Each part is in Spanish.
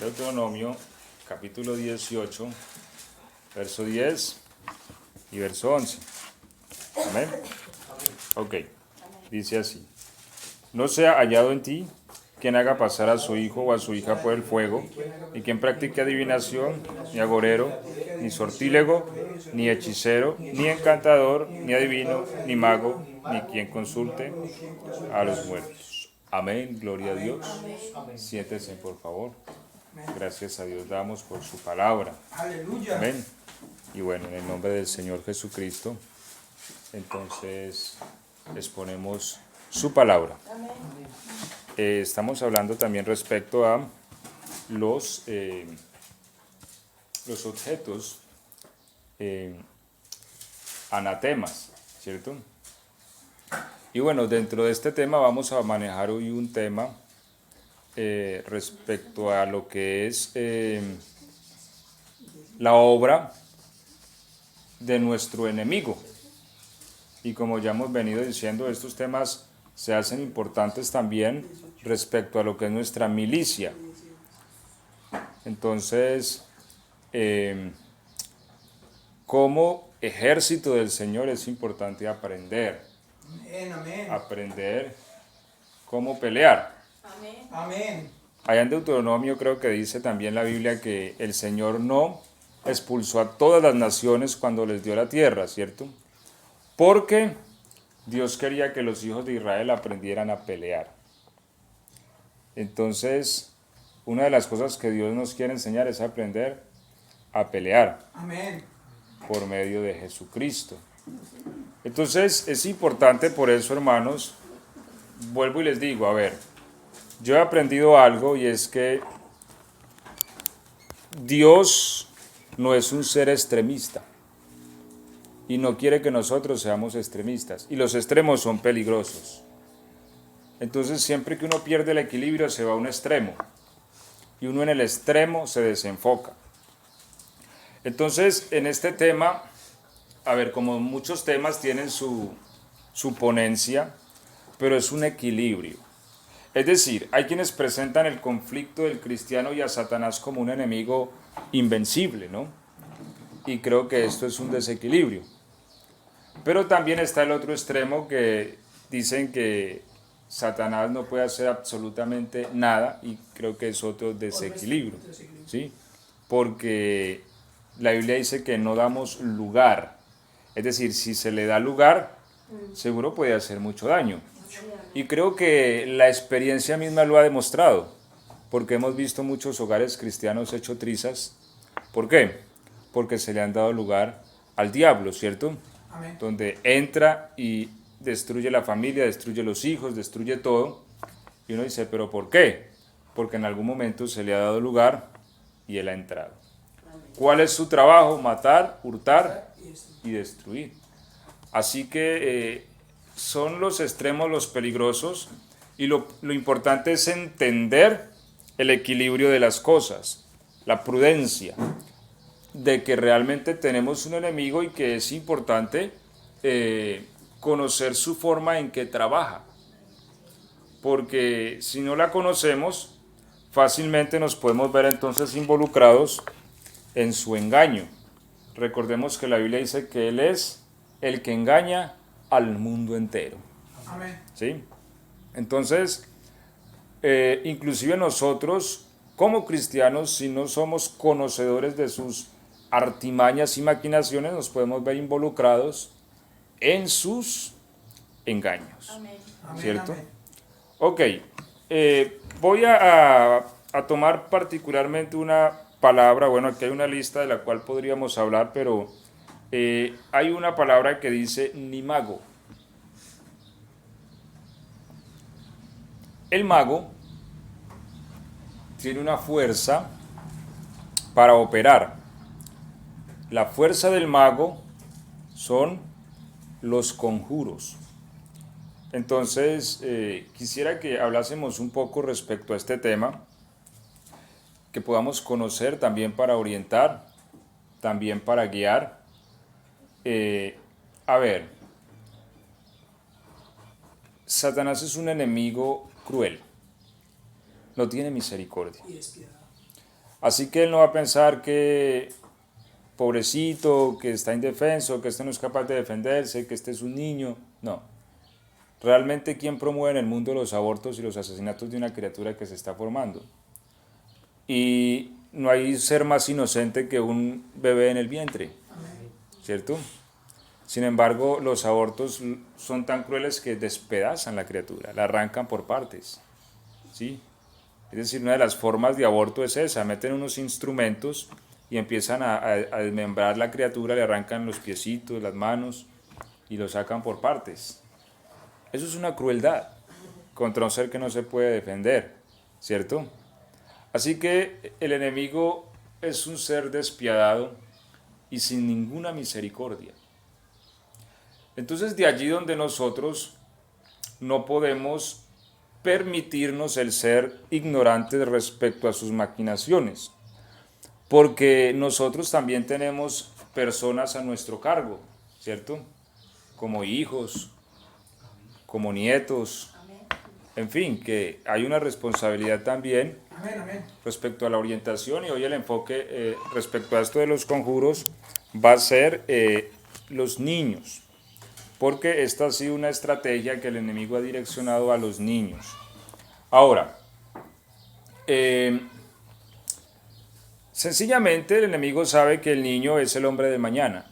Deuteronomio, capítulo 18, verso 10 y verso 11. Amén. Ok, dice así. No sea hallado en ti quien haga pasar a su hijo o a su hija por el fuego, ni quien practique adivinación, ni agorero, ni sortílego, ni hechicero, ni encantador, ni adivino, ni mago, ni quien consulte a los muertos. Amén, gloria a Dios. Siéntese, por favor. Gracias a Dios damos por su palabra. Amén. Y bueno, en el nombre del Señor Jesucristo, entonces exponemos su palabra. Estamos hablando también respecto a los objetos anatemas, ¿cierto? Y bueno, dentro de este tema vamos a manejar hoy un tema respecto a lo que es la obra de nuestro enemigo. Y como ya hemos venido diciendo, estos temas se hacen importantes también respecto a lo que es nuestra milicia. Entonces, como ejército del Señor es importante aprender. Aprender cómo pelear. Amén. Allá en Deuteronomio creo que dice también la Biblia que el Señor no expulsó a todas las naciones cuando les dio la tierra, ¿cierto? Porque Dios quería que los hijos de Israel aprendieran a pelear. Entonces, una de las cosas que Dios nos quiere enseñar es aprender a pelear. Amén. Por medio de Jesucristo. Entonces, es importante por eso, hermanos, vuelvo y les digo, a ver, yo he aprendido algo y es que Dios no es un ser extremista y no quiere que nosotros seamos extremistas, y los extremos son peligrosos. Entonces, siempre que uno pierde el equilibrio se va a un extremo y uno en el extremo se desenfoca. Entonces, en este tema, a ver, como muchos temas tienen su ponencia, pero es un equilibrio. Es decir, hay quienes presentan el conflicto del cristiano y a Satanás como un enemigo invencible, ¿no? Y creo que esto es un desequilibrio. Pero también está el otro extremo que dicen que Satanás no puede hacer absolutamente nada, y creo que es otro desequilibrio, ¿sí? Porque la Biblia dice que no damos lugar. Es decir, si se le da lugar, seguro puede hacer mucho daño. Y creo que la experiencia misma lo ha demostrado, porque hemos visto muchos hogares cristianos hechos trizas. ¿Por qué? Porque se le han dado lugar al diablo, ¿cierto? Amén. Donde entra y destruye la familia, destruye los hijos, destruye todo. Y uno dice, ¿pero por qué? Porque en algún momento se le ha dado lugar y él ha entrado. ¿Cuál es su trabajo? Matar, hurtar y destruir. Así que son los extremos los peligrosos, y lo importante es entender el equilibrio de las cosas, la prudencia, de que realmente tenemos un enemigo y que es importante conocer su forma en que trabaja. Porque si no la conocemos, fácilmente nos podemos ver entonces involucrados en su engaño. Recordemos que la Biblia dice que Él es el que engaña al mundo entero. Amén. ¿Sí? Entonces, inclusive nosotros como cristianos, si no somos conocedores de sus artimañas y maquinaciones, nos podemos ver involucrados en sus engaños. Amén. ¿Cierto? Amén. Ok, voy a tomar particularmente una palabra. Bueno, aquí hay una lista de la cual podríamos hablar, pero hay una palabra que dice ni mago. El mago tiene una fuerza para operar. La fuerza del mago son los conjuros. Entonces, quisiera que hablásemos un poco respecto a este tema, que podamos conocer también para orientar, también para guiar. A ver, Satanás es un enemigo cruel. no tiene misericordia. Y despiadado. Así que él no va a pensar que pobrecito, que está indefenso, que este no es capaz de defenderse, que este es un niño. No. Realmente, ¿quién promueve en el mundo los abortos y los asesinatos de una criatura que se está formando? Y no hay ser más inocente que un bebé en el vientre, ¿cierto? Sin embargo, los abortos son tan crueles que despedazan la criatura, la arrancan por partes, ¿sí? Es decir, una de las formas de aborto es esa, meten unos instrumentos y empiezan a desmembrar la criatura, le arrancan los piecitos, las manos y lo sacan por partes. Eso es una crueldad contra un ser que no se puede defender, ¿cierto? Así que el enemigo es un ser despiadado y sin ninguna misericordia. Entonces, de allí donde nosotros no podemos permitirnos el ser ignorantes respecto a sus maquinaciones, porque nosotros también tenemos personas a nuestro cargo, ¿cierto? Como hijos, como nietos, en fin, que hay una responsabilidad también respecto a la orientación, y hoy el enfoque respecto a esto de los conjuros va a ser los niños, porque esta ha sido una estrategia que el enemigo ha direccionado a los niños. Ahora, sencillamente el enemigo sabe que el niño es el hombre de mañana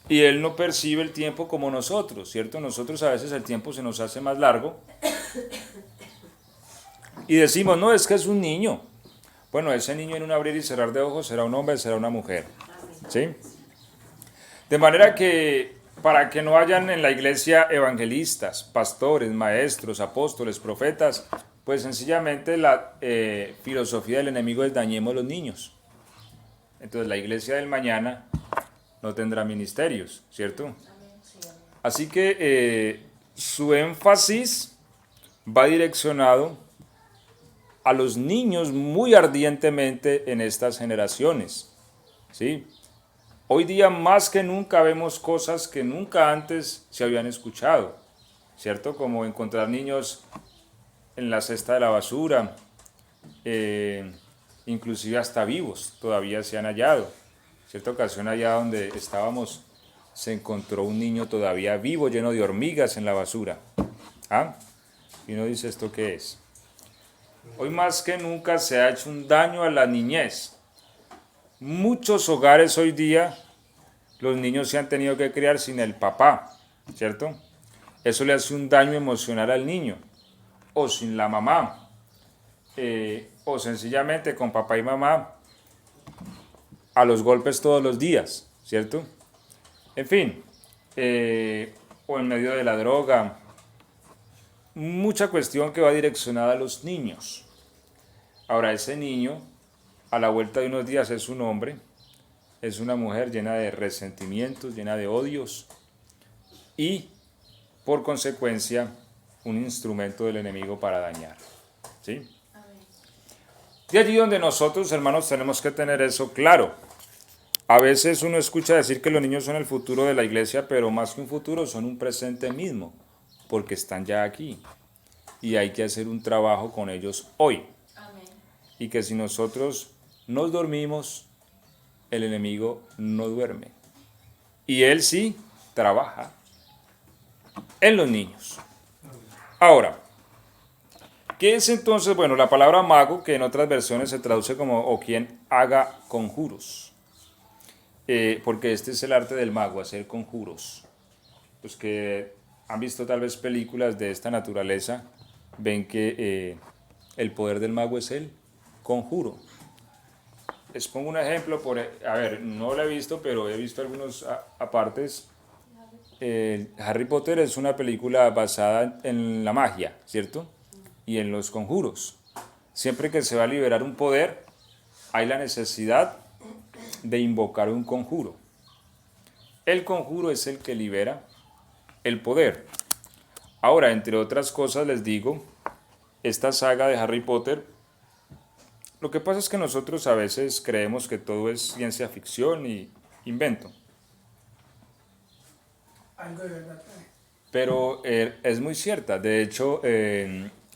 y él no percibe el tiempo como nosotros, ¿cierto? Nosotros a veces el tiempo se nos hace más largo y decimos, no, es que es un niño. Bueno, ese niño en un abrir y cerrar de ojos será un hombre, será una mujer, ¿sí? De manera que para que no hayan en la iglesia evangelistas, pastores, maestros, apóstoles, profetas, pues sencillamente la filosofía del enemigo es dañemos los niños. Entonces la iglesia del mañana no tendrá ministerios, ¿cierto? Así que su énfasis va direccionado a los niños muy ardientemente en estas generaciones, ¿sí? Hoy día más que nunca vemos cosas que nunca antes se habían escuchado, ¿cierto? Como encontrar niños en la cesta de la basura, inclusive hasta vivos todavía se han hallado. Cierta ocasión allá donde estábamos se encontró un niño todavía vivo lleno de hormigas en la basura. ¿Ah? Y uno dice, ¿esto qué es? Hoy más que nunca se ha hecho un daño a la niñez. Muchos hogares hoy día, los niños se han tenido que criar sin el papá, ¿cierto? Eso le hace un daño emocional al niño, o sin la mamá, o sencillamente con papá y mamá a los golpes todos los días, ¿cierto? En fin, o en medio de la droga, mucha cuestión que va direccionada a los niños. Ahora, ese niño, a la vuelta de unos días es un hombre, es una mujer llena de resentimientos, llena de odios y, por consecuencia, un instrumento del enemigo para dañar. ¿Sí? De allí donde nosotros, hermanos, tenemos que tener eso claro. A veces uno escucha decir que los niños son el futuro de la iglesia, pero más que un futuro son un presente mismo, porque están ya aquí y hay que hacer un trabajo con ellos hoy. Amén. Y que si nosotros nos dormimos, el enemigo no duerme. Y él sí trabaja en los niños. Ahora, ¿qué es entonces? Bueno, la palabra mago, que en otras versiones se traduce como o quien haga conjuros. Porque este es el arte del mago, hacer conjuros. Los que han visto tal vez películas de esta naturaleza, ven que el poder del mago es el conjuro. Les pongo un ejemplo, a ver, no lo he visto, pero he visto algunos apartes. Harry Potter es una película basada en la magia, ¿cierto? Y en los conjuros. Siempre que se va a liberar un poder, hay la necesidad de invocar un conjuro. El conjuro es el que libera el poder. Ahora, entre otras cosas, les digo, esta saga de Harry Potter, lo que pasa es que nosotros a veces creemos que todo es ciencia ficción y invento. Algo de verdad. Pero es muy cierta. De hecho,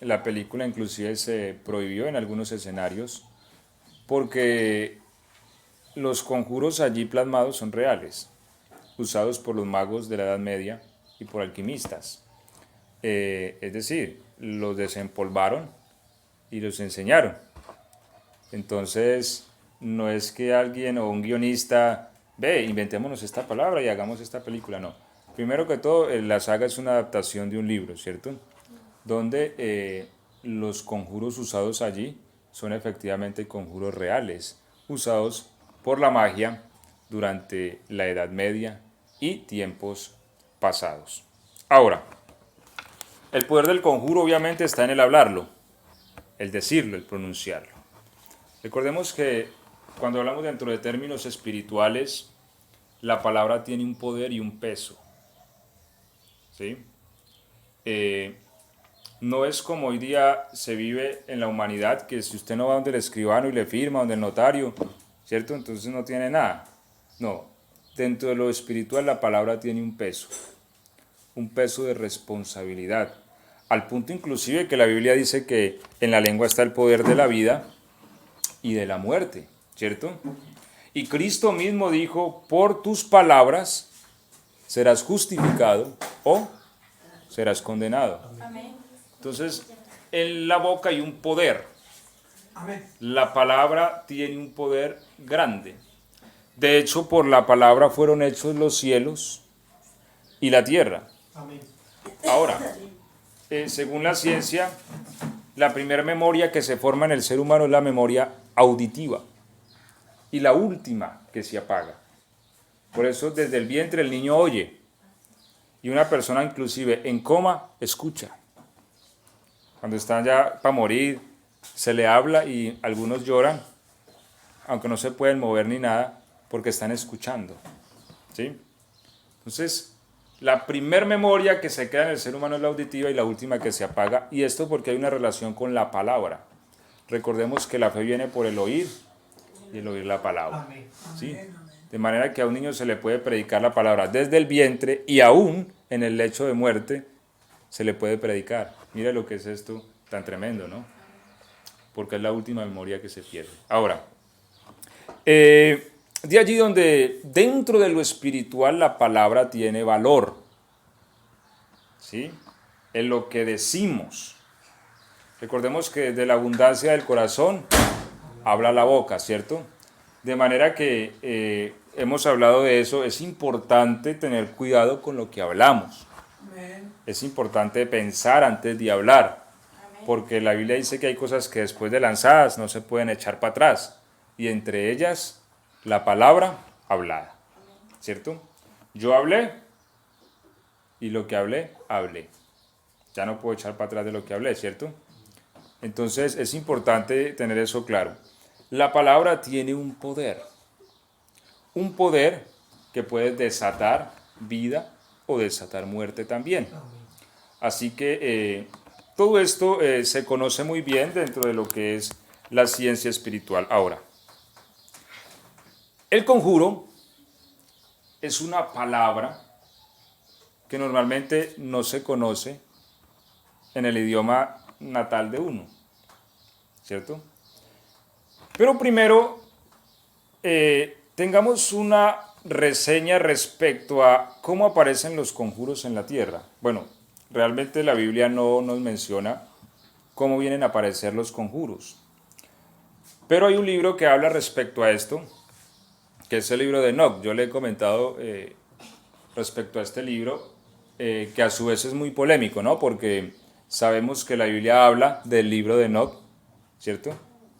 la película inclusive se prohibió en algunos escenarios porque los conjuros allí plasmados son reales, usados por los magos de la Edad Media y por alquimistas. Es decir, los desempolvaron y los enseñaron. Entonces, no es que alguien o un guionista, ve, inventémonos esta palabra y hagamos esta película, no. Primero que todo, la saga es una adaptación de un libro, ¿cierto? Donde los conjuros usados allí son efectivamente conjuros reales, usados por la magia durante la Edad Media y tiempos pasados. Ahora, el poder del conjuro obviamente está en el hablarlo, el decirlo, el pronunciarlo. Recordemos que cuando hablamos dentro de términos espirituales, la palabra tiene un poder y un peso. ¿Sí? No es como hoy día se vive en la humanidad, que si usted no va donde el escribano y le firma, donde el notario, ¿cierto? Entonces no tiene nada. No, dentro de lo espiritual la palabra tiene un peso de responsabilidad, al punto inclusive que la Biblia dice que en la lengua está el poder de la vida y de la muerte, ¿cierto? Y Cristo mismo dijo, por tus palabras serás justificado o serás condenado. Amén. Entonces, en la boca hay un poder. Amén. La palabra tiene un poder grande. De hecho, por la palabra fueron hechos los cielos y la tierra. Amén. Ahora, según la ciencia, la primera memoria que se forma en el ser humano es la memoria auditiva y la última que se apaga. Por eso desde el vientre el niño oye y una persona inclusive en coma escucha. Cuando están ya para morir se le habla y algunos lloran, aunque no se pueden mover ni nada, porque están escuchando. ¿Sí? Entonces, la primer memoria que se queda en el ser humano es la auditiva y la última que se apaga, y esto porque hay una relación con la palabra. Recordemos que la fe viene por el oír y el oír la palabra. Amén. ¿Sí? De manera que a un niño se le puede predicar la palabra desde el vientre y aún en el lecho de muerte se le puede predicar. Mira lo que es esto tan tremendo, ¿no? Porque es la última memoria que se pierde. Ahora, de allí donde dentro de lo espiritual la palabra tiene valor, ¿sí? En lo que decimos. Recordemos que de la abundancia del corazón habla la boca, ¿cierto? De manera que hemos hablado de eso, es importante tener cuidado con lo que hablamos. Amén. Es importante pensar antes de hablar, Amén. porque la Biblia dice que hay cosas que después de lanzadas no se pueden echar para atrás, y entre ellas la palabra hablada, ¿cierto? Yo hablé y lo que hablé, hablé. Ya no puedo echar para atrás de lo que hablé, ¿cierto? Entonces es importante tener eso claro. La palabra tiene un poder que puede desatar vida o desatar muerte también. Así que todo esto se conoce muy bien dentro de lo que es la ciencia espiritual. Ahora, el conjuro es una palabra que normalmente no se conoce en el idioma natal de uno, ¿cierto? Pero primero, tengamos una reseña respecto a cómo aparecen los conjuros en la tierra. Bueno, realmente la Biblia no nos menciona cómo vienen a aparecer los conjuros. Pero hay un libro que habla respecto a esto, que es el libro de Enoch. Yo le he comentado respecto a este libro, que a su vez es muy polémico, ¿no? Porque sabemos que la Biblia habla del libro de Enoch, ¿cierto?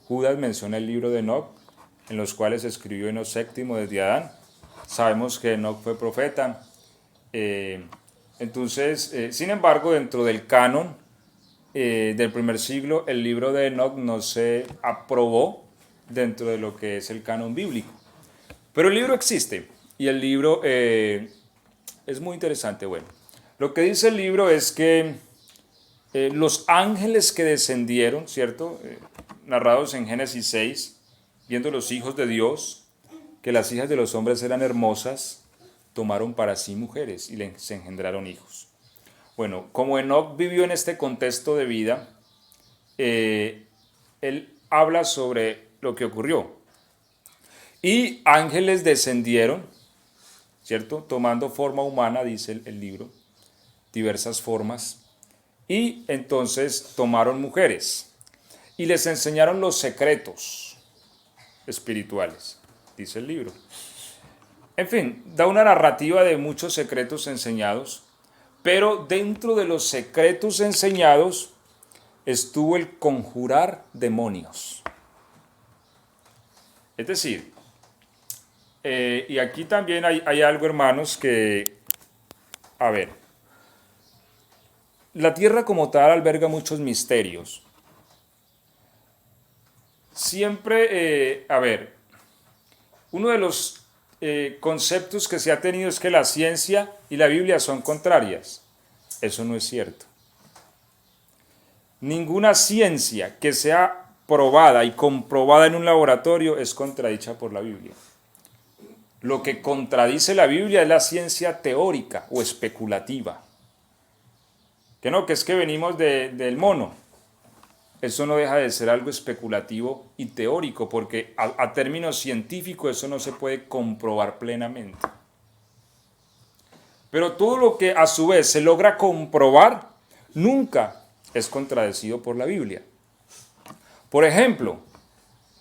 Judas menciona el libro de Enoch, en los cuales escribió Enoch VII desde Adán. Sabemos que Enoch fue profeta. Entonces, sin embargo, dentro del canon del primer siglo, el libro de Enoch no se aprobó dentro de lo que es el canon bíblico. Pero el libro existe y el libro es muy interesante. Bueno, lo que dice el libro es que los ángeles que descendieron, ¿cierto? Narrados en Génesis 6, viendo los hijos de Dios, que las hijas de los hombres eran hermosas, tomaron para sí mujeres y les engendraron hijos. Bueno, como Enoch vivió en este contexto de vida, él habla sobre lo que ocurrió. Y ángeles descendieron, ¿cierto? Tomando forma humana, dice el libro, diversas formas. Y entonces tomaron mujeres y les enseñaron los secretos espirituales, dice el libro. En fin, da una narrativa de muchos secretos enseñados, pero dentro de los secretos enseñados estuvo el conjurar demonios. Es decir, y aquí también hay algo, hermanos, que, a ver, la tierra como tal alberga muchos misterios. Siempre, uno de los conceptos que se ha tenido es que la ciencia y la Biblia son contrarias. Eso no es cierto. Ninguna ciencia que sea probada y comprobada en un laboratorio es contradicha por la Biblia. Lo que contradice la Biblia es la ciencia teórica o especulativa. Que no, que es que venimos del mono. Eso no deja de ser algo especulativo y teórico, porque a términos científicos eso no se puede comprobar plenamente. Pero todo lo que a su vez se logra comprobar nunca es contradecido por la Biblia. Por ejemplo,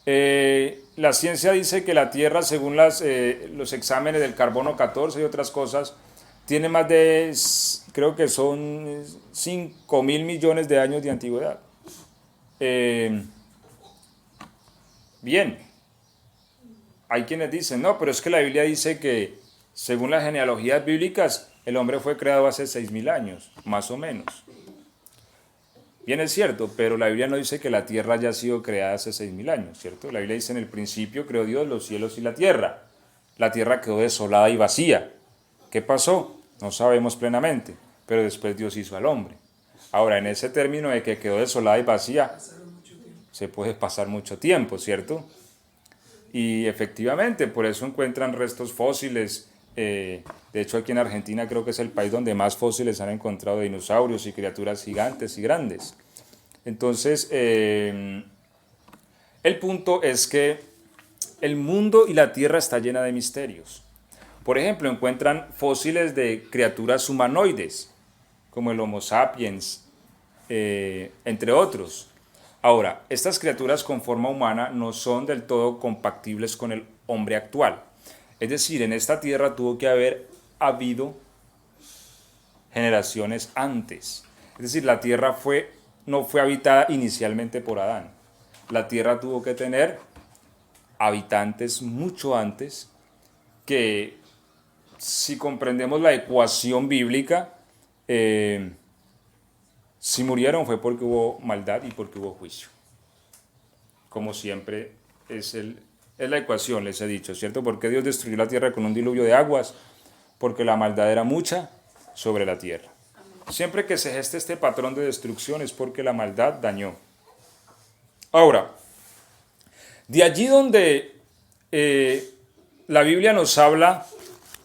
la ciencia dice que la Tierra, según los exámenes del carbono 14 y otras cosas, tiene más de, creo que son 5.000 millones de años de antigüedad. Bien, hay quienes dicen, no, pero es que la Biblia dice que, según las genealogías bíblicas, el hombre fue creado hace 6.000 años, más o menos. Bien, es cierto, pero la Biblia no dice que la tierra haya sido creada hace 6.000 años, ¿cierto? La Biblia dice, en el principio creó Dios los cielos y la tierra. La tierra quedó desolada y vacía. ¿Qué pasó? No sabemos plenamente, pero después Dios hizo al hombre. Ahora, en ese término de que quedó desolada y vacía, se puede pasar mucho tiempo, ¿cierto? Y efectivamente, por eso encuentran restos fósiles. De hecho, aquí en Argentina creo que es el país donde más fósiles han encontrado de dinosaurios y criaturas gigantes y grandes. Entonces, el punto es que el mundo y la tierra está llena de misterios. Por ejemplo, encuentran fósiles de criaturas humanoides, como el Homo sapiens, entre otros. Ahora, estas criaturas con forma humana no son del todo compatibles con el hombre actual. Es decir, en esta tierra tuvo que haber habido generaciones antes. Es decir, la tierra no fue habitada inicialmente por Adán. La tierra tuvo que tener habitantes mucho antes, que si comprendemos la ecuación bíblica, si murieron fue porque hubo maldad y porque hubo juicio. Como siempre es la ecuación, les he dicho, ¿cierto? ¿Por qué Dios destruyó la tierra con un diluvio de aguas? Porque la maldad era mucha sobre la tierra. Siempre que se geste este patrón de destrucción es porque la maldad dañó. Ahora, de allí donde la Biblia nos habla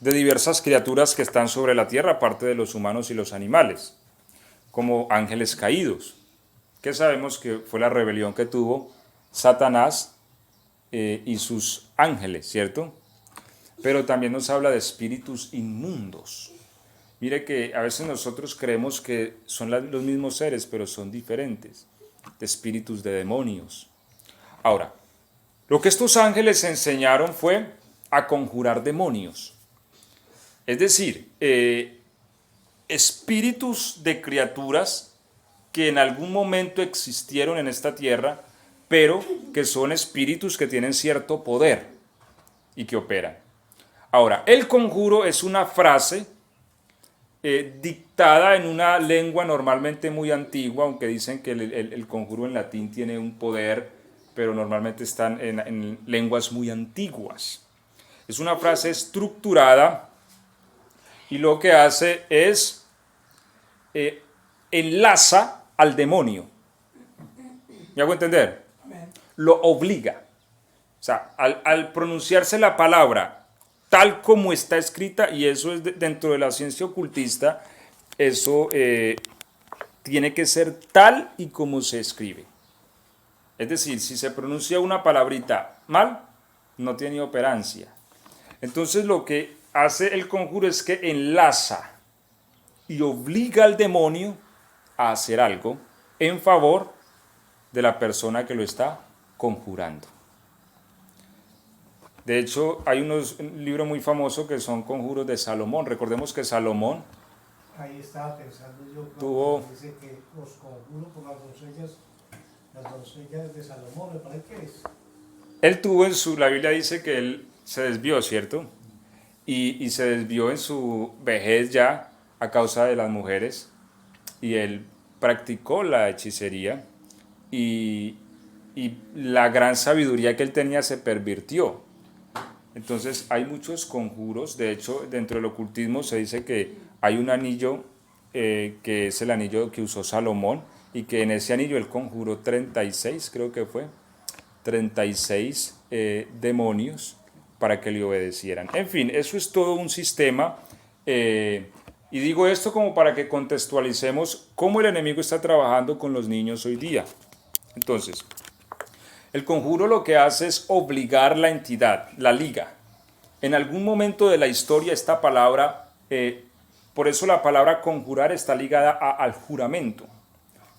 de diversas criaturas que están sobre la tierra, aparte de los humanos y los animales, como ángeles caídos, que sabemos que fue la rebelión que tuvo Satanás y sus ángeles, ¿cierto? Pero también nos habla de espíritus inmundos. Mire que a veces nosotros creemos que son los mismos seres, pero son diferentes, de espíritus de demonios. Ahora, lo que estos ángeles enseñaron fue a conjurar demonios. Es decir, espíritus de criaturas que en algún momento existieron en esta tierra, pero que son espíritus que tienen cierto poder y que operan. Ahora, el conjuro es una frase dictada en una lengua normalmente muy antigua, aunque dicen que el conjuro en latín tiene un poder, pero normalmente están en lenguas muy antiguas. Es una frase estructurada y lo que hace es enlaza al demonio. ¿Me hago entender? Lo obliga. O sea, al pronunciarse la palabra tal como está escrita, y eso es dentro de la ciencia ocultista, eso tiene que ser tal y como se escribe. Es decir, si se pronuncia una palabrita mal, no tiene operancia. Entonces lo que hace el conjuro es que enlaza y obliga al demonio a hacer algo en favor de la persona que lo está conjurando. De hecho, hay un libro muy famoso que son conjuros de Salomón. Recordemos que Salomón ahí estaba pensando yo, tuvo... dice que los conjuros por las doncellas de Salomón, me parece que es. Él tuvo la Biblia dice que él se desvió, ¿cierto? Y se desvió en su vejez ya a causa de las mujeres. Y él practicó la hechicería y la gran sabiduría que él tenía se pervirtió. Entonces hay muchos conjuros. De hecho, dentro del ocultismo se dice que hay un anillo que es el anillo que usó Salomón y que en ese anillo él conjuró 36, creo que fue, 36 demonios para que le obedecieran. En fin, eso es todo un sistema. Y digo esto como para que contextualicemos cómo el enemigo está trabajando con los niños hoy día. Entonces, el conjuro lo que hace es obligar la entidad, la liga. En algún momento de la historia esta palabra, por eso la palabra conjurar está ligada al juramento,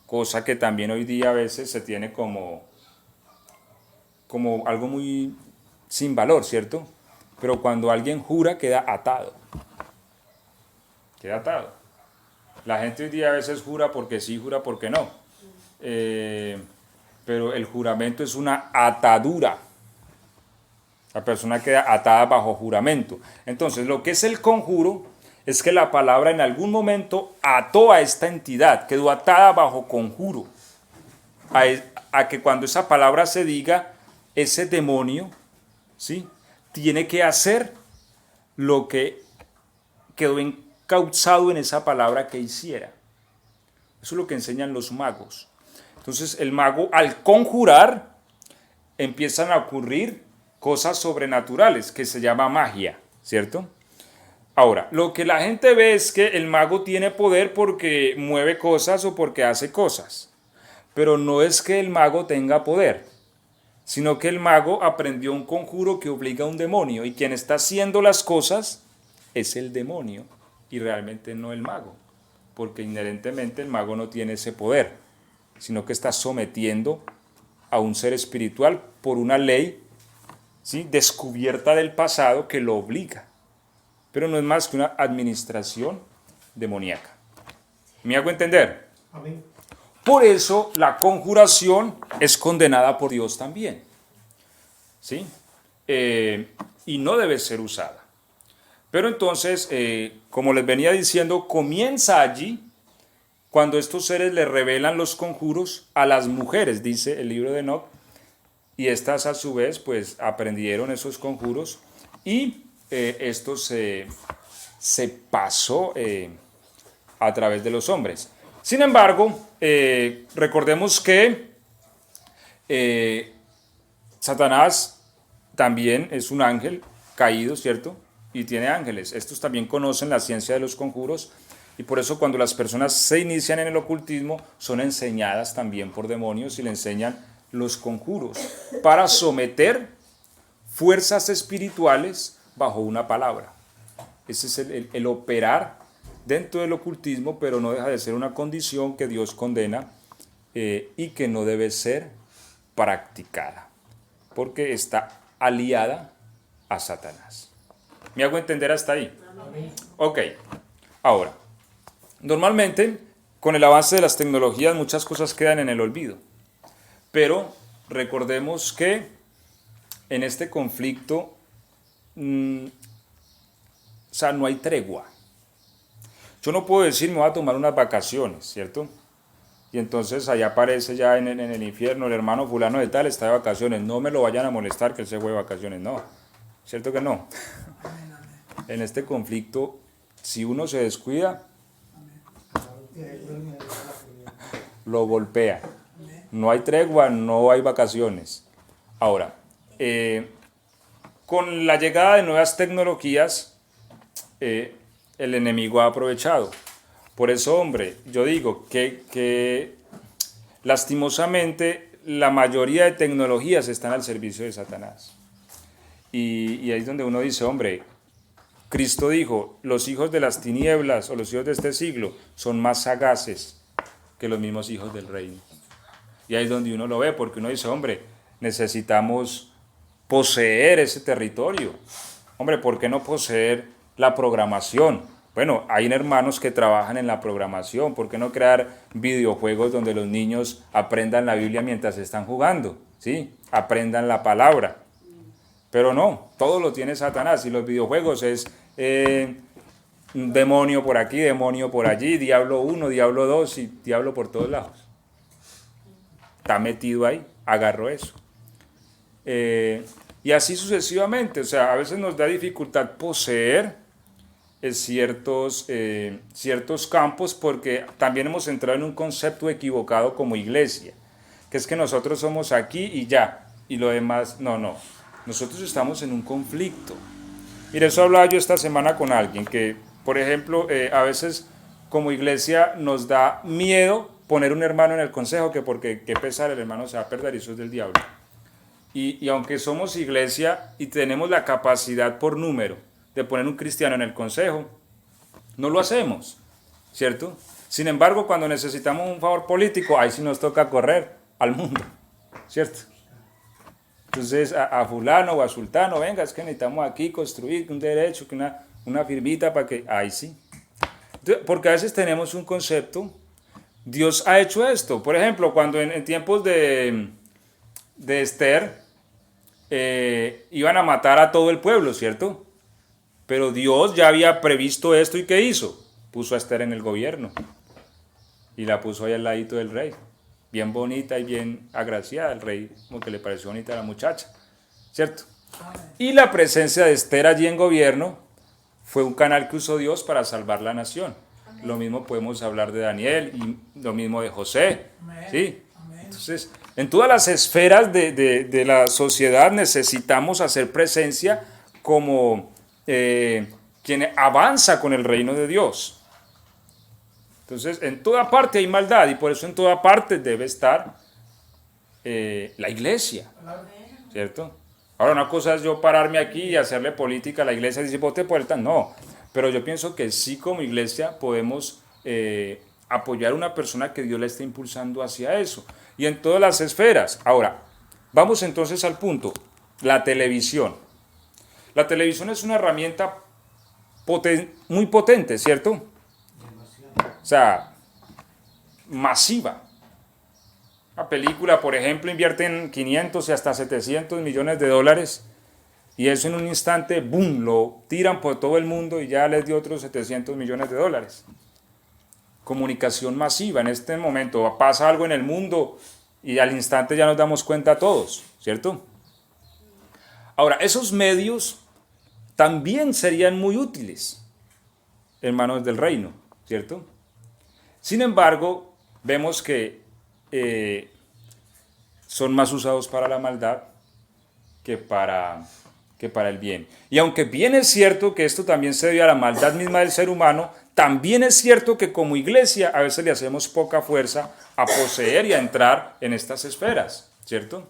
cosa que también hoy día a veces se tiene como algo muy sin valor, ¿cierto? Pero cuando alguien jura queda atado. Queda atado. La gente hoy día a veces jura porque sí, jura porque no. Pero el juramento es una atadura. La persona queda atada bajo juramento. Entonces, lo que es el conjuro es que la palabra en algún momento ató a esta entidad, quedó atada bajo conjuro. A que cuando esa palabra se diga, ese demonio, ¿sí?, tiene que hacer lo que quedó encauzado en esa palabra que hiciera. Eso es lo que enseñan los magos. Entonces el mago, al conjurar, empiezan a ocurrir cosas sobrenaturales, que se llama magia, ¿cierto? Ahora, lo que la gente ve es que el mago tiene poder porque mueve cosas o porque hace cosas, pero no es que el mago tenga poder, sino que el mago aprendió un conjuro que obliga a un demonio, y quien está haciendo las cosas es el demonio, y realmente no el mago, porque inherentemente el mago no tiene ese poder, sino que está sometiendo a un ser espiritual por una ley, ¿sí?, descubierta del pasado que lo obliga. Pero no es más que una administración demoníaca. ¿Me hago entender? Amén. Por eso la conjuración es condenada por Dios también, ¿sí? Y no debe ser usada. Pero entonces, como les venía diciendo, comienza allí cuando estos seres le revelan los conjuros a las mujeres, dice el libro de Enoc, y estas a su vez pues aprendieron esos conjuros y esto se pasó a través de los hombres. Sin embargo, recordemos que Satanás también es un ángel caído, ¿cierto? Y tiene ángeles. Estos también conocen la ciencia de los conjuros y por eso cuando las personas se inician en el ocultismo son enseñadas también por demonios y le enseñan los conjuros para someter fuerzas espirituales bajo una palabra. Ese es el operar dentro del ocultismo, pero no deja de ser una condición que Dios condena y que no debe ser practicada, porque está aliada a Satanás. ¿Me hago entender hasta ahí? Ok, ahora, normalmente con el avance de las tecnologías muchas cosas quedan en el olvido, pero recordemos que en este conflicto o sea, no hay tregua. Yo no puedo decir me voy a tomar unas vacaciones, ¿cierto? Y entonces allá aparece ya en el infierno el hermano fulano de tal está de vacaciones. No me lo vayan a molestar que él se fue de vacaciones. No, ¿cierto que no? En este conflicto, si uno se descuida, lo golpea. No hay tregua, no hay vacaciones. Ahora, con la llegada de nuevas tecnologías, el enemigo ha aprovechado. Por eso, hombre, yo digo que lastimosamente la mayoría de tecnologías están al servicio de Satanás. Y ahí es donde uno dice, hombre, Cristo dijo, los hijos de las tinieblas o los hijos de este siglo son más sagaces que los mismos hijos del reino. Y ahí es donde uno lo ve, porque uno dice, hombre, necesitamos poseer ese territorio. Hombre, ¿por qué no poseer la programación? Bueno, hay hermanos que trabajan en la programación. ¿Por qué no crear videojuegos donde los niños aprendan la Biblia mientras están jugando? ¿Sí? Aprendan la palabra. Pero no, todo lo tiene Satanás. Y los videojuegos es un demonio por aquí, demonio por allí, diablo 1, diablo 2 y diablo por todos lados. Está metido ahí, agarró eso. Y así sucesivamente. O sea, a veces nos da dificultad poseer ciertos campos porque también hemos entrado en un concepto equivocado como iglesia, que es que nosotros somos aquí y ya, y lo demás, no. Nosotros estamos en un conflicto. Mire, eso hablaba yo esta semana con alguien, que, por ejemplo, a veces como iglesia nos da miedo poner un hermano en el consejo, que porque qué pesar, el hermano se va a perder y eso es del diablo. Y aunque somos iglesia y tenemos la capacidad por número de poner un cristiano en el consejo, no lo hacemos, ¿cierto? Sin embargo, cuando necesitamos un favor político, ahí sí nos toca correr al mundo, ¿cierto? Entonces a fulano o a sultano, venga, es que necesitamos aquí construir un derecho, que una firmita para que, ahí sí. Entonces, porque a veces tenemos un concepto, Dios ha hecho esto. Por ejemplo, cuando en tiempos de Esther iban a matar a todo el pueblo, ¿cierto? Pero Dios ya había previsto esto y ¿qué hizo? Puso a Esther en el gobierno y la puso ahí al ladito del rey. Bien bonita y bien agraciada, el rey como que le pareció bonita a la muchacha, ¿cierto? Y la presencia de Esther allí en gobierno fue un canal que usó Dios para salvar la nación. Lo mismo podemos hablar de Daniel y lo mismo de José, ¿sí? Entonces, en todas las esferas de la sociedad necesitamos hacer presencia como quien avanza con el reino de Dios. Entonces, en toda parte hay maldad y por eso en toda parte debe estar la iglesia, ¿cierto? Ahora, una cosa es yo pararme aquí y hacerle política a la iglesia y decir, vote por el tan. No, pero yo pienso que sí como iglesia podemos apoyar a una persona que Dios la está impulsando hacia eso. Y en todas las esferas. Ahora, vamos entonces al punto, la televisión. La televisión es una herramienta muy potente, ¿cierto? O sea, masiva. Una película, por ejemplo, invierten 500 y hasta 700 millones de dólares y eso en un instante, ¡boom!, lo tiran por todo el mundo y ya les dio otros 700 millones de dólares. Comunicación masiva. En este momento pasa algo en el mundo y al instante ya nos damos cuenta todos, ¿cierto? Ahora, esos medios también serían muy útiles en manos del reino, ¿cierto? Sin embargo, vemos que son más usados para la maldad que para el bien. Y aunque bien es cierto que esto también se debe a la maldad misma del ser humano, también es cierto que como iglesia a veces le hacemos poca fuerza a poseer y a entrar en estas esferas, ¿cierto?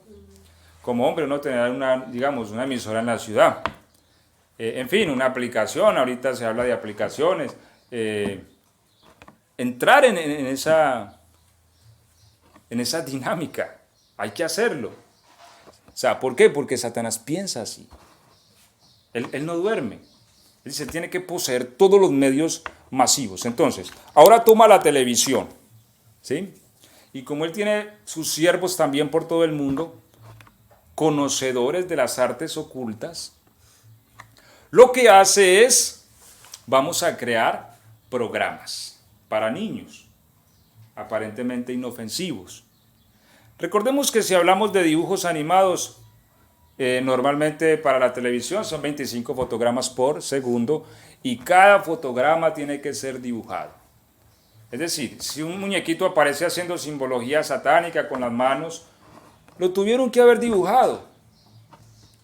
Como hombre, uno tener una emisora en la ciudad. En fin, una aplicación, ahorita se habla de aplicaciones. Entrar en esa dinámica, hay que hacerlo. O sea, ¿por qué? Porque Satanás piensa así. Él no duerme. Él dice, tiene que poseer todos los medios masivos. Entonces, ahora toma la televisión, ¿sí? Y como él tiene sus siervos también por todo el mundo, conocedores de las artes ocultas, lo que hace es, vamos a crear programas para niños, aparentemente inofensivos. Recordemos que si hablamos de dibujos animados, normalmente para la televisión son 25 fotogramas por segundo y cada fotograma tiene que ser dibujado. Es decir, si un muñequito aparece haciendo simbología satánica con las manos, lo tuvieron que haber dibujado.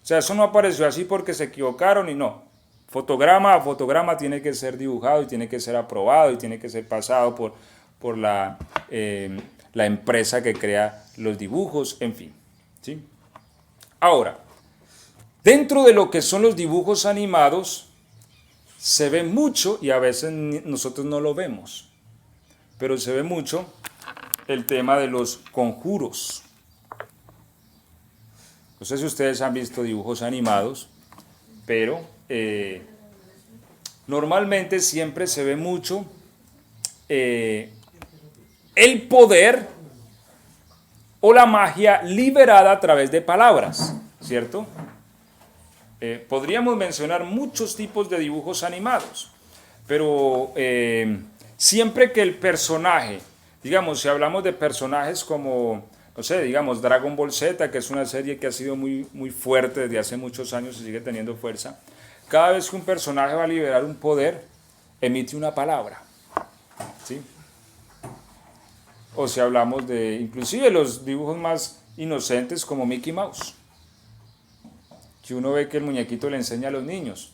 O sea, eso no apareció así porque se equivocaron y no. Fotograma a fotograma tiene que ser dibujado y tiene que ser aprobado y tiene que ser pasado por la empresa que crea los dibujos, en fin. ¿Sí? Ahora, dentro de lo que son los dibujos animados, se ve mucho, y a veces nosotros no lo vemos, pero se ve mucho el tema de los conjuros. No sé si ustedes han visto dibujos animados, pero normalmente siempre se ve mucho el poder o la magia liberada a través de palabras, ¿cierto? Podríamos mencionar muchos tipos de dibujos animados, pero siempre que el personaje, digamos, si hablamos de personajes como, no sé, digamos, Dragon Ball Z, que es una serie que ha sido muy, muy fuerte desde hace muchos años y sigue teniendo fuerza, cada vez que un personaje va a liberar un poder, emite una palabra, ¿sí? O si hablamos de, inclusive los dibujos más inocentes como Mickey Mouse, que uno ve que el muñequito le enseña a los niños,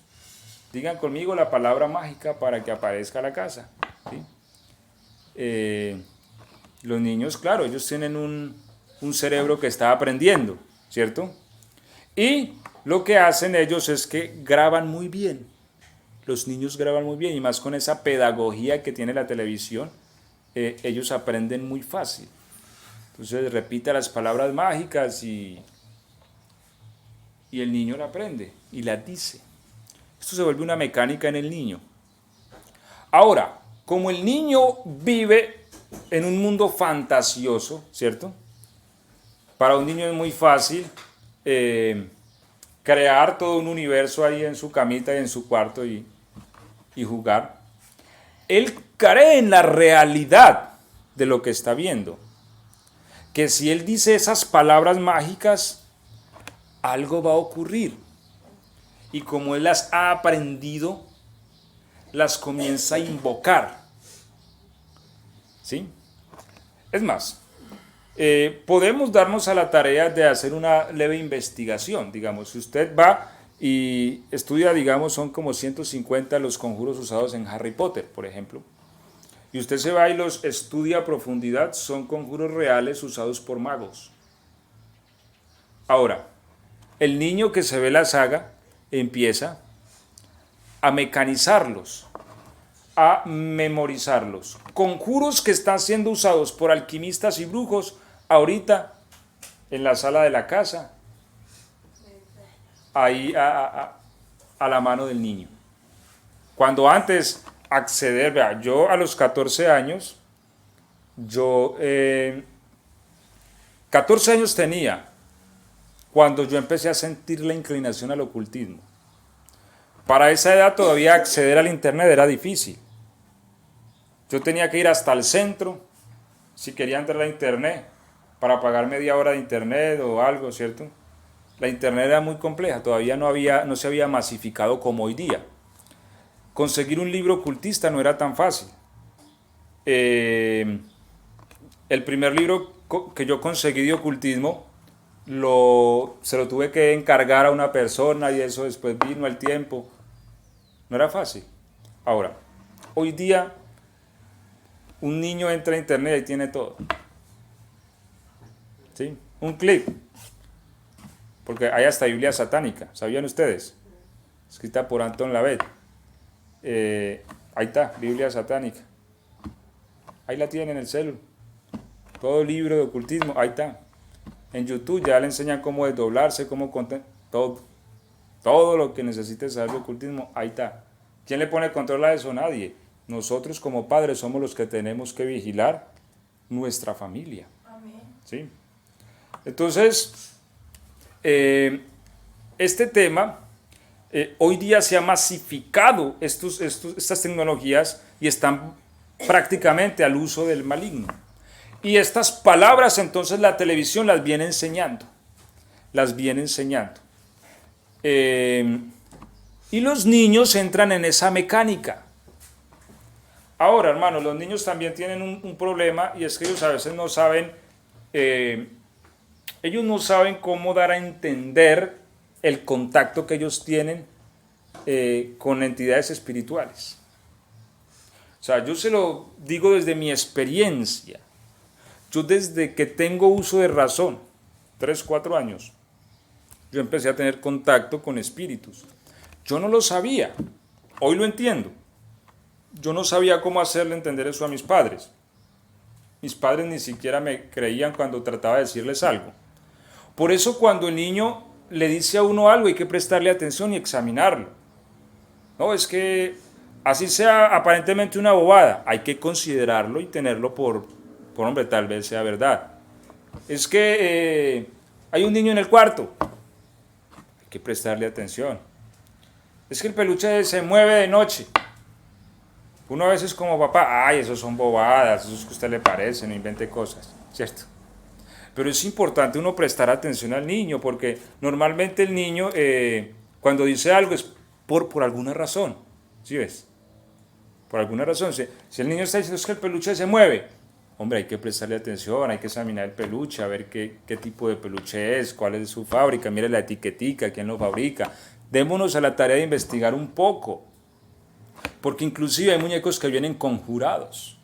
digan conmigo la palabra mágica para que aparezca la casa, ¿sí? Los niños, claro, ellos tienen un cerebro que está aprendiendo, ¿cierto? Y lo que hacen ellos es que graban muy bien. Los niños graban muy bien, y más con esa pedagogía que tiene la televisión, ellos aprenden muy fácil. Entonces repita las palabras mágicas y el niño la aprende y la dice. Esto se vuelve una mecánica en el niño. Ahora, como el niño vive en un mundo fantasioso, ¿cierto? Para un niño es muy fácil crear todo un universo ahí en su camita y en su cuarto y jugar. Él cree en la realidad de lo que está viendo. Que si él dice esas palabras mágicas, algo va a ocurrir. Y como él las ha aprendido, las comienza a invocar. ¿Sí? Es más, podemos darnos a la tarea de hacer una leve investigación. Digamos, si usted va y estudia, digamos, son como 150 los conjuros usados en Harry Potter, por ejemplo, y usted se va y los estudia a profundidad, son conjuros reales usados por magos. Ahora, el niño que se ve la saga empieza a mecanizarlos, a memorizarlos. Conjuros que están siendo usados por alquimistas y brujos ahorita en la sala de la casa, ahí a la mano del niño. Cuando antes acceder, vea, yo a los 14 años, 14 años tenía cuando yo empecé a sentir la inclinación al ocultismo. Para esa edad todavía acceder al internet era difícil. Yo tenía que ir hasta el centro si quería entrar a internet para pagar media hora de internet o algo, ¿cierto? La internet era muy compleja, todavía no se había masificado como hoy día. Conseguir un libro ocultista no era tan fácil. El primer libro que yo conseguí de ocultismo se lo tuve que encargar a una persona y eso después vino el tiempo. No era fácil. Ahora, hoy día un niño entra a internet y tiene todo. ¿Sí? Un clic. Porque hay hasta Biblia satánica, ¿sabían ustedes? Escrita por Anton LaVey. Ahí está, Biblia satánica. Ahí la tienen en el celu. Todo libro de ocultismo, ahí está. En YouTube ya le enseñan cómo desdoblarse, cómo contar, todo. Todo lo que necesite saber de ocultismo, ahí está. ¿Quién le pone control a eso? Nadie. Nosotros como padres somos los que tenemos que vigilar nuestra familia. Amén. ¿Sí? Entonces, este tema, hoy día se ha masificado estas tecnologías y están prácticamente al uso del maligno. Y estas palabras entonces la televisión las viene enseñando. Y los niños entran en esa mecánica. Ahora, hermanos, los niños también tienen un problema, y es que ellos a veces no saben, cómo dar a entender el contacto que ellos tienen con entidades espirituales. O sea, yo se lo digo desde mi experiencia. Yo desde que tengo uso de razón, 3, 4 años, yo empecé a tener contacto con espíritus. Yo no lo sabía, hoy lo entiendo. Yo no sabía cómo hacerle entender eso a mis padres. Mis padres ni siquiera me creían cuando trataba de decirles algo. Por eso cuando el niño le dice a uno algo hay que prestarle atención y examinarlo. No, es que así sea aparentemente una bobada, hay que considerarlo y tenerlo por hombre, tal vez sea verdad. Es que hay un niño en el cuarto, hay que prestarle atención. Es que el peluche se mueve de noche. Uno a veces como papá, ay, eso son bobadas, eso es que a usted le parece, no invente cosas, ¿cierto? Pero es importante uno prestar atención al niño, porque normalmente el niño, cuando dice algo es por alguna razón, ¿sí ves? Por alguna razón. Si el niño está diciendo es que el peluche se mueve, hombre, hay que prestarle atención, hay que examinar el peluche, a ver qué tipo de peluche es, cuál es su fábrica, mire la etiquetica, quién lo fabrica. Démonos a la tarea de investigar un poco, porque inclusive hay muñecos que vienen conjurados,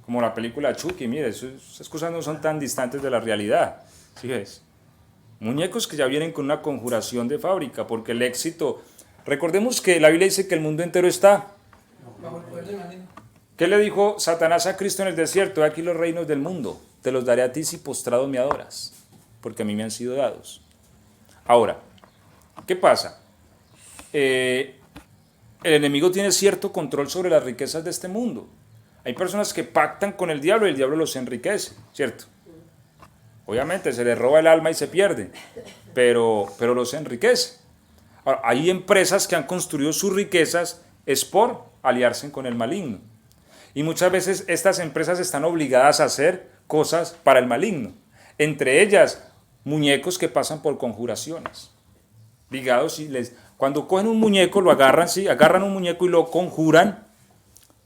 como la película Chucky, mire, esas cosas no son tan distantes de la realidad, ¿sí ves? Muñecos que ya vienen con una conjuración de fábrica, porque el éxito, recordemos que la Biblia dice que el mundo entero está. Bajo el poder del maligno. ¿Qué le dijo Satanás a Cristo en el desierto? Aquí los reinos del mundo, te los daré a ti si postrado me adoras, porque a mí me han sido dados. Ahora, ¿qué pasa? El enemigo tiene cierto control sobre las riquezas de este mundo. Hay personas que pactan con el diablo y el diablo los enriquece, ¿cierto? Obviamente se les roba el alma y se pierde, pero los enriquece. Ahora, hay empresas que han construido sus riquezas es por aliarse con el maligno. Y muchas veces estas empresas están obligadas a hacer cosas para el maligno. Entre ellas, muñecos que pasan por conjuraciones. Ligados y cuando cogen un muñeco, lo agarran, ¿sí? Agarran un muñeco y lo conjuran.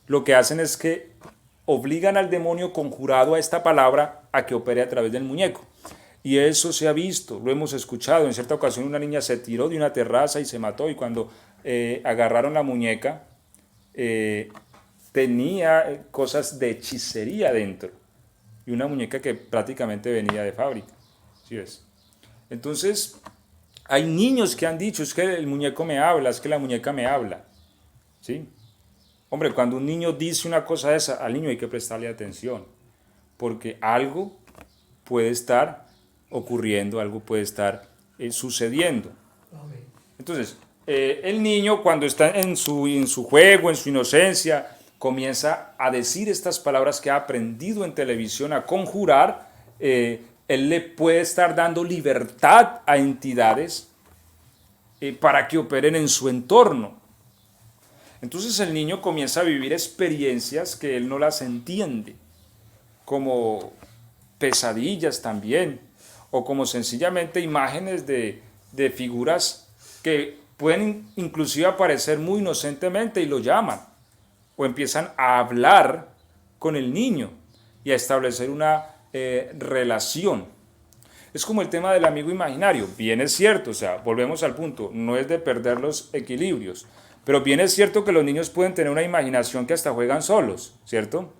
Lo que hacen es que obligan al demonio conjurado a esta palabra a que opere a través del muñeco. Y eso se ha visto, lo hemos escuchado. En cierta ocasión una niña se tiró de una terraza y se mató, y cuando agarraron la muñeca, tenía cosas de hechicería dentro. Y una muñeca que prácticamente venía de fábrica. ¿Sí ves? Entonces, hay niños que han dicho, es que el muñeco me habla, es que la muñeca me habla. ¿Sí? Hombre, cuando un niño dice una cosa de esa, al niño hay que prestarle atención, porque algo puede estar ocurriendo, algo puede estar sucediendo. Entonces, el niño cuando está en su juego, en su inocencia, comienza a decir estas palabras que ha aprendido en televisión, a conjurar. Él le puede estar dando libertad a entidades para que operen en su entorno. Entonces el niño comienza a vivir experiencias que él no las entiende, como pesadillas también, o como sencillamente imágenes de figuras que pueden inclusive aparecer muy inocentemente y lo llaman, o empiezan a hablar con el niño y a establecer una relación. Es como el tema del amigo imaginario. Bien es cierto, o sea, volvemos al punto, no es de perder los equilibrios, pero bien es cierto que los niños pueden tener una imaginación que hasta juegan solos, ¿cierto?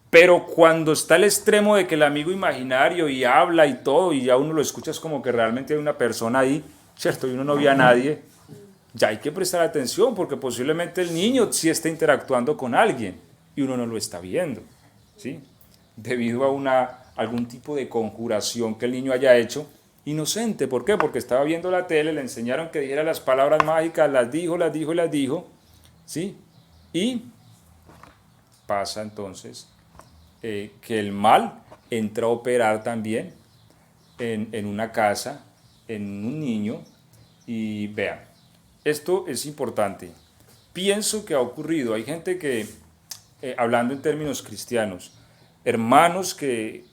Pero cuando está el extremo de que el amigo imaginario y habla y todo, y ya uno lo escucha, es como que realmente hay una persona ahí, ¿cierto? Y uno no ve a nadie, ya hay que prestar atención, porque posiblemente el niño sí está interactuando con alguien y uno no lo está viendo, ¿sí? Debido a algún tipo de conjuración que el niño haya hecho inocente. ¿Por qué? Porque estaba viendo la tele, le enseñaron que dijera las palabras mágicas, las dijo, ¿sí? Y pasa entonces que el mal entra a operar también en una casa, en un niño, y vean, esto es importante. Pienso que ha ocurrido, hay gente que, hablando en términos cristianos, hermanos que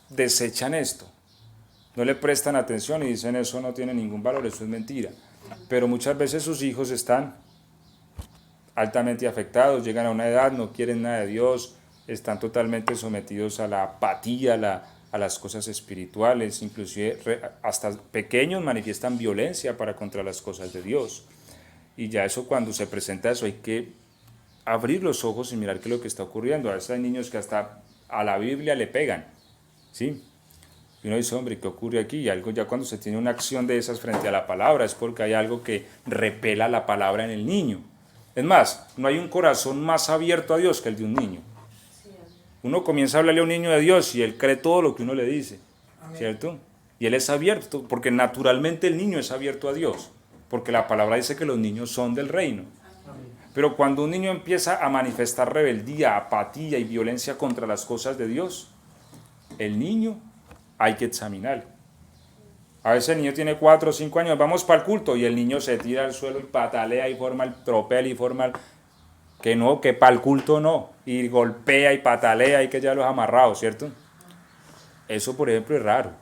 desechan esto, no le prestan atención y dicen eso no tiene ningún valor, eso es mentira. Pero muchas veces sus hijos están altamente afectados, llegan a una edad, no quieren nada de Dios, están totalmente sometidos a la apatía, a las cosas espirituales, inclusive hasta pequeños manifiestan violencia para contra las cosas de Dios. Y ya eso, cuando se presenta eso, hay que abrir los ojos y mirar qué es lo que está ocurriendo. A veces hay niños que hasta a la Biblia le pegan, ¿sí? Y uno dice, hombre, ¿qué ocurre aquí? Y algo ya cuando se tiene una acción de esas frente a la palabra es porque hay algo que repela la palabra en el niño. Es más, no hay un corazón más abierto a Dios que el de un niño. Uno comienza a hablarle a un niño de Dios y él cree todo lo que uno le dice, ¿cierto? Y él es abierto, porque naturalmente el niño es abierto a Dios, porque la palabra dice que los niños son del reino. Pero cuando un niño empieza a manifestar rebeldía, apatía y violencia contra las cosas de Dios, el niño hay que examinar. A veces el niño tiene 4 o 5 años, vamos para el culto, y el niño se tira al suelo y patalea y forma el tropel y forma el... Que no, que para el culto no, y golpea y patalea y que ya los ha amarrado, ¿cierto? Eso, por ejemplo, es raro.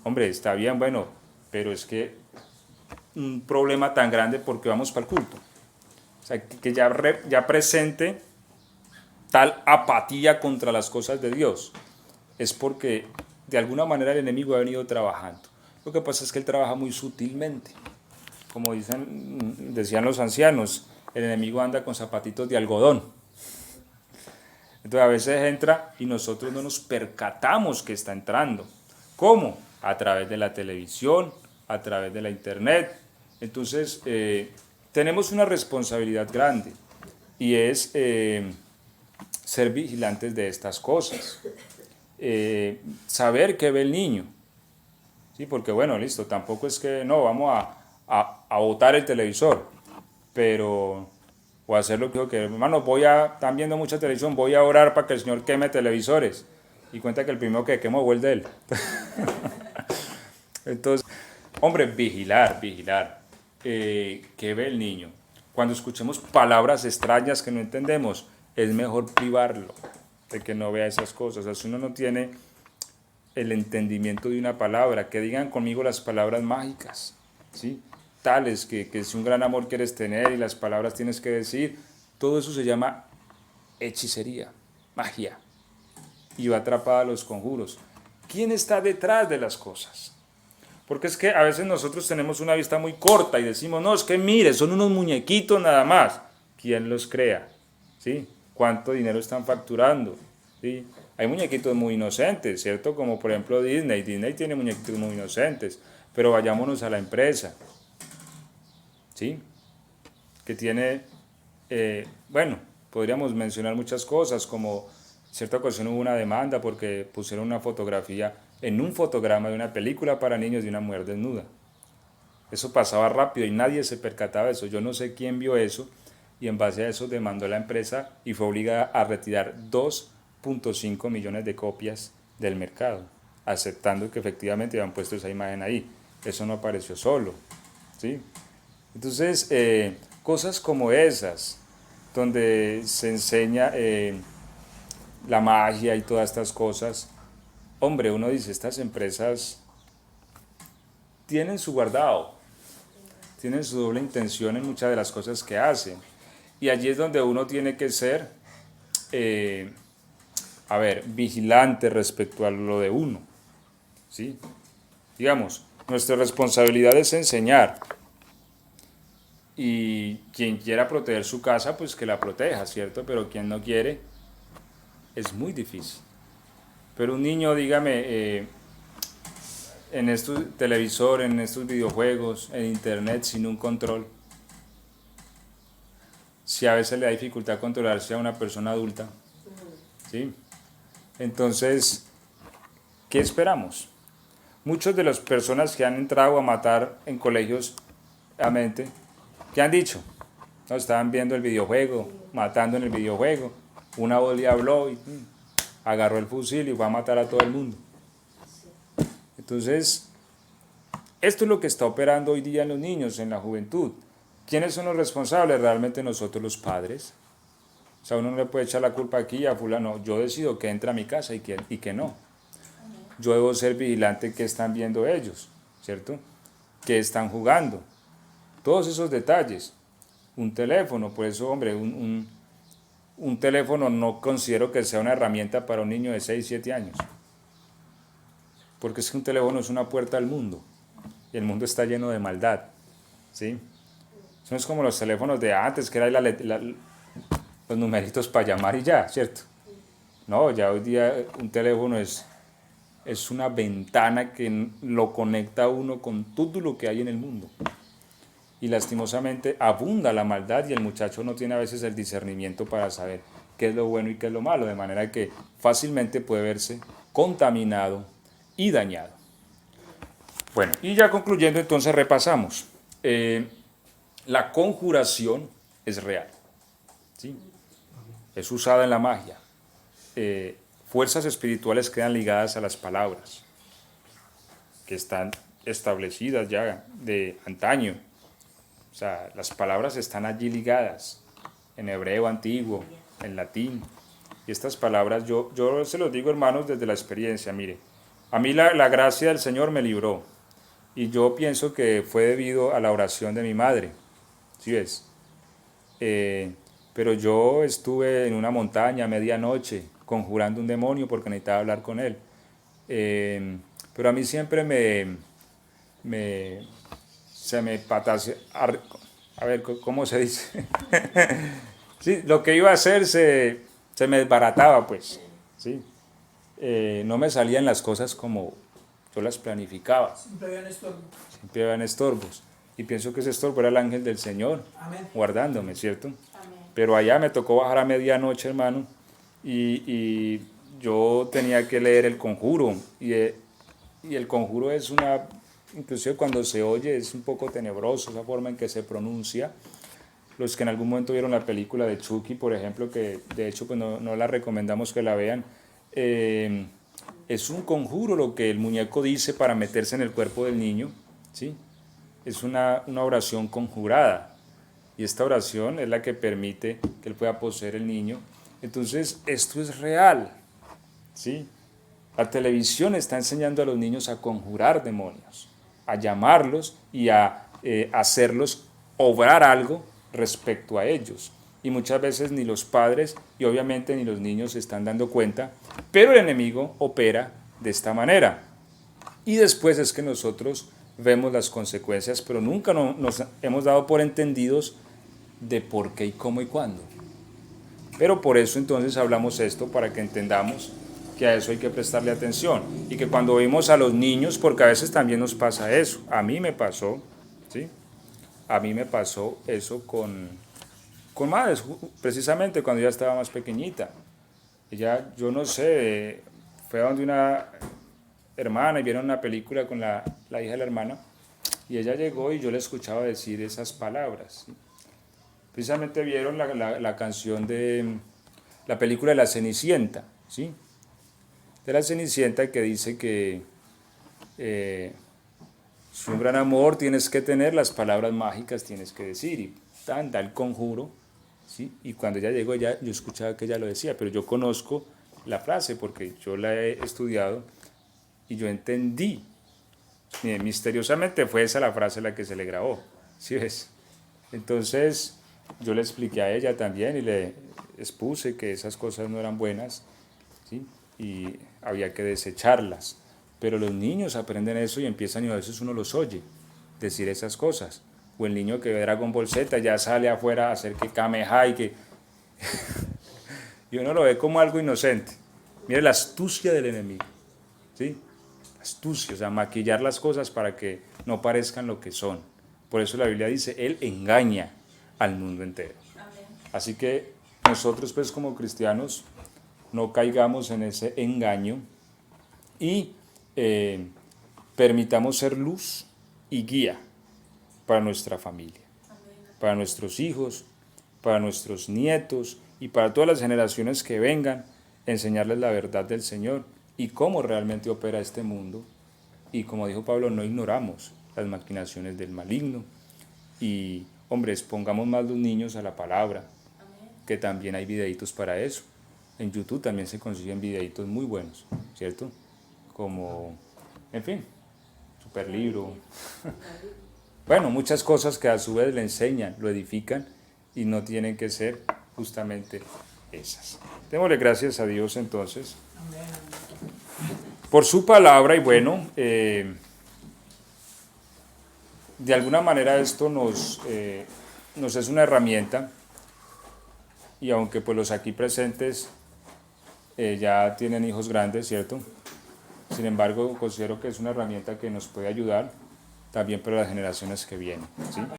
Hombre, está bien, bueno, pero es que un problema tan grande porque vamos para el culto. O sea, que ya presente tal apatía contra las cosas de Dios. Es porque de alguna manera el enemigo ha venido trabajando. Lo que pasa es que él trabaja muy sutilmente. Como decían los ancianos, el enemigo anda con zapatitos de algodón. Entonces a veces entra y nosotros no nos percatamos que está entrando. ¿Cómo? A través de la televisión, a través de la internet. Entonces tenemos una responsabilidad grande y es ser vigilantes de estas cosas. Saber qué ve el niño. Sí, porque bueno, listo, tampoco es que no, vamos a botar el televisor, pero o hacer lo que dijo que, hermano, están viendo mucha televisión, voy a orar para que el Señor queme televisores. Y cuenta que el primero que quemó fue el de él. Entonces, hombre, vigilar. ¿Qué ve el niño? Cuando escuchemos palabras extrañas que no entendemos, es mejor privarlo de que no vea esas cosas. O sea, si uno no tiene el entendimiento de una palabra, que digan conmigo las palabras mágicas, ¿sí? Tales que si un gran amor quieres tener y las palabras tienes que decir, todo eso se llama hechicería, magia, y va atrapada a los conjuros. ¿Quién está detrás de las cosas? Porque es que a veces nosotros tenemos una vista muy corta y decimos, no, es que mire, son unos muñequitos nada más. ¿Quién los crea? ¿Sí? ¿Cuánto dinero están facturando? ¿Sí? Hay muñequitos muy inocentes, ¿cierto? Como por ejemplo Disney. Disney tiene muñequitos muy inocentes, pero vayámonos a la empresa, ¿sí? Que tiene, bueno, podríamos mencionar muchas cosas, como cierta ocasión hubo una demanda porque pusieron una fotografía en un fotograma de una película para niños de una mujer desnuda. Eso pasaba rápido y nadie se percataba de eso. Yo no sé quién vio eso y en base a eso demandó a la empresa y fue obligada a retirar 2.5 millones de copias del mercado, aceptando que efectivamente habían puesto esa imagen ahí. Eso no apareció solo, ¿sí? Entonces, cosas como esas, donde se enseña la magia y todas estas cosas, hombre, uno dice, estas empresas tienen su guardado, tienen su doble intención en muchas de las cosas que hacen. Y allí es donde uno tiene que ser, vigilante respecto a lo de uno, ¿sí? Digamos, nuestra responsabilidad es enseñar. Y quien quiera proteger su casa, pues que la proteja, ¿cierto? Pero quien no quiere, es muy difícil. Pero un niño, dígame, en estos televisor, en estos videojuegos, en internet, sin un control, si a veces le da dificultad controlarse a una persona adulta, ¿sí? Entonces, ¿qué esperamos? Muchas de las personas que han entrado a matar en colegios, realmente, ¿qué han dicho? No, estaban viendo el videojuego, matando en el videojuego. Una voz le habló y agarró el fusil y fue a matar a todo el mundo. Entonces, esto es lo que está operando hoy día en los niños, en la juventud. ¿Quiénes son los responsables? Realmente nosotros los padres. O sea, uno no le puede echar la culpa aquí a fulano. Yo decido que entra a mi casa y que no. Yo debo ser vigilante que están viendo ellos, ¿cierto? Que están jugando. Todos esos detalles. Un teléfono, por eso, hombre, un teléfono no considero que sea una herramienta para un niño de 6, 7 años. Porque es que un teléfono es una puerta al mundo. Y el mundo está lleno de maldad, ¿sí? Eso no es como los teléfonos de antes, que eran los numeritos para llamar y ya, ¿cierto? No, ya hoy día un teléfono es es una ventana que lo conecta a uno con todo lo que hay en el mundo. Y lastimosamente abunda la maldad y el muchacho no tiene a veces el discernimiento para saber qué es lo bueno y qué es lo malo, de manera que fácilmente puede verse contaminado y dañado. Bueno, y ya concluyendo, entonces repasamos. La conjuración es real, ¿sí? Es usada en la magia. Fuerzas espirituales quedan ligadas a las palabras, que están establecidas ya de antaño. O sea, las palabras están allí ligadas, en hebreo antiguo, en latín. Y estas palabras, yo se los digo, hermanos, desde la experiencia. Mire, a mí la gracia del Señor me libró. Y yo pienso que fue debido a la oración de mi madre. ¿Sí ves? Pero yo estuve en una montaña a medianoche conjurando un demonio porque necesitaba hablar con él. Pero a mí siempre se me patasea, a ver, ¿cómo se dice? Sí, lo que iba a hacer se me desbarataba, pues, ¿sí? No me salían las cosas como yo las planificaba. Siempre había un estorbo. Siempre habían estorbos. Y pienso que ese estorbo era el ángel del Señor, Amén. guardándome, ¿cierto? Amén. Pero allá me tocó bajar a medianoche, hermano, y yo tenía que leer el conjuro. Y el conjuro es inclusive cuando se oye, es un poco tenebroso la forma en que se pronuncia. Los que en algún momento vieron la película de Chucky, por ejemplo, que de hecho pues no la recomendamos que la vean, es un conjuro lo que el muñeco dice para meterse en el cuerpo del niño, ¿sí? Es una oración conjurada, y esta oración es la que permite que él pueda poseer el niño. Entonces, esto es real, ¿sí? La televisión está enseñando a los niños a conjurar demonios, a llamarlos y a hacerlos obrar algo respecto a ellos. Y muchas veces ni los padres y obviamente ni los niños se están dando cuenta, pero el enemigo opera de esta manera. Y después es que nosotros vemos las consecuencias, pero nunca nos hemos dado por entendidos de por qué y cómo y cuándo. Pero por eso entonces hablamos esto, para que entendamos que a eso hay que prestarle atención. Y que cuando vemos a los niños, porque a veces también nos pasa eso, a mí me pasó, ¿sí? A mí me pasó eso con madres, precisamente cuando ella estaba más pequeñita. Ella, yo no sé, fue a donde una hermana y vieron una película con la hija de la hermana, y ella llegó y yo le escuchaba decir esas palabras, ¿sí? Precisamente vieron la canción de la película de La Cenicienta, ¿sí? De La Cenicienta, que dice que si un gran amor tienes que tener, las palabras mágicas tienes que decir, y da el conjuro, ¿sí? Y cuando ella llegó, yo escuchaba que ella lo decía, pero yo conozco la frase porque yo la he estudiado y yo entendí. Misteriosamente fue esa la frase la que se le grabó, ¿sí ves? Entonces yo le expliqué a ella también y le expuse que esas cosas no eran buenas, ¿sí? Y había que desecharlas. Pero los niños aprenden eso y empiezan, y a veces uno los oye decir esas cosas. O el niño que ve Dragon Ball Z ya sale afuera a hacer que Kameha y que... y uno lo ve como algo inocente. Mire la astucia del enemigo, ¿sí? Astucia, o sea, maquillar las cosas para que no parezcan lo que son. Por eso la Biblia dice, él engaña al mundo entero. Así que nosotros, pues, como cristianos, no caigamos en ese engaño y permitamos ser luz y guía para nuestra familia, para nuestros hijos, para nuestros nietos y para todas las generaciones que vengan, enseñarles la verdad del Señor y cómo realmente opera este mundo. Y como dijo Pablo, no ignoramos las maquinaciones del maligno. Y, hombre, expongamos más los niños a la palabra, que también hay videitos para eso. En YouTube también se consiguen videitos muy buenos, ¿cierto? Como, en fin, Superlibro. Bueno, muchas cosas que a su vez le enseñan, lo edifican y no tienen que ser justamente esas. Démosle gracias a Dios entonces por su palabra y bueno, de alguna manera esto nos es una herramienta y aunque pues los aquí presentes ya tienen hijos grandes, ¿cierto? Sin embargo, considero que es una herramienta que nos puede ayudar también para las generaciones que vienen, ¿sí?